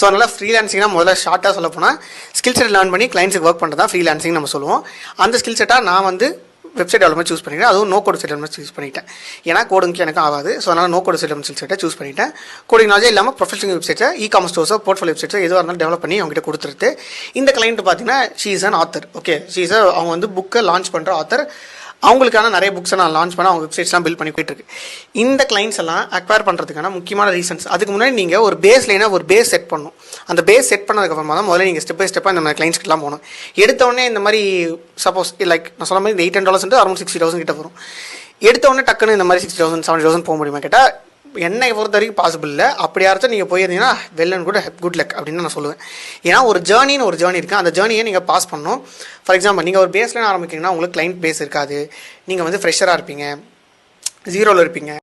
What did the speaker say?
அதனால் ஃப்ரீலான்சிங்னா முதல்ல ஷார்ட்டாக சொல்ல போனால் ஸ்கில் செட் லேர்ன் பண்ணி கிளைண்ட்ஸுக்கு ஒர்க் பண்ணுறது தான் ஃப்ரீலான்சிங் நம்ம சொல்லுவோம். அந்த ஸ்கில் செட்டாக நான் வந்து வெப்சைட் டெவலப்மெண்ட் சூஸ் பண்ணிட்டேன். அதுவும் நோ கோட் டெவலப்மெண்ட் சூஸ் பண்ணிட்டேன். ஏன்னா கோடிங்க்கு எனக்கு ஆகாது. ஸோ அதனால் நோ கோட் டெவலப்மெண்ட் ஸ்கில் செட்டை சூஸ் பண்ணிட்டேன். கோடிங் நாலேஜ் இல்லாமல் ப்ரொஃபஷனல் வெப்சைட்டை காமர்ஸ் ஸ்டோர்ஸோ போர்ட்ஃபோலியோ வெப்சைட்ஸோ எதுவாக இருந்தாலும் டெவலப் பண்ணி அவங்ககிட்ட கொடுத்துருது. இந்த கிளைண்ட் பார்த்தீங்கன்னா she is an author. Okay, அவங்க வந்து புக்கை லான்ச் பண்ணுற ஆத்தர். அவங்களுக்கான நிறைய புக்ஸை நான் லான்ச் பண்ண அவங்க வெப்சைட்ஸ்லாம் பில்ட் பண்ணி போயிட்டுருக்கு. இந்த கிளைண்ட்ஸ் எல்லாம் அக்வயர் பண்ணுறதுக்கான முக்கியமான ரீசன்ஸ், அதுக்கு முன்னாடி நீங்கள் ஒரு பேஸ் லைனாக ஒரு பேஸ் செட் பண்ணணும். அந்த பேஸ் செட் பண்ணதுக்கப்புறமா தான் முதல்ல நீங்கள் ஸ்டெப் பை ஸ்டெப்பாக இந்த மாதிரி கிளைண்ட்ஸ்க்கெலாம் போகணும். எடுத்தவொடனே இந்த மாதிரி சப்போஸ் லைக் நான் சொன்ன மாதிரி இந்த $800 அரௌண்ட் 60,000 கிட்ட வரும். எடுத்தவொடனே டக்குன்னு இந்த மாதிரி 60,000 70,000 போக முடியுமா கேட்டால் என்னை பொறுத்த வரைக்கும் பாசிபிள் இல்லை. அப்படி யாராச்சும் நீங்கள் போயிருந்தீங்கன்னா வெல் அண்ட் குட் லக் அப்படின்னு நான் சொல்லுவேன். ஏன்னா ஒரு ஜேர்னி இருக்குது. அந்த ஜேர்னியை நீங்கள் பாஸ் பண்ணணும். ஃபார் எக்ஸாம்பிள் நீங்கள் ஒரு பேஸ்லைன் ஆரம்பிக்கிறீங்கன்னா உங்களுக்கு கிளைண்ட் பேஸ் இருக்காது. நீங்கள் வந்து ஃப்ரெஷராக இருப்பீங்க, 0ல் இருப்பீங்க.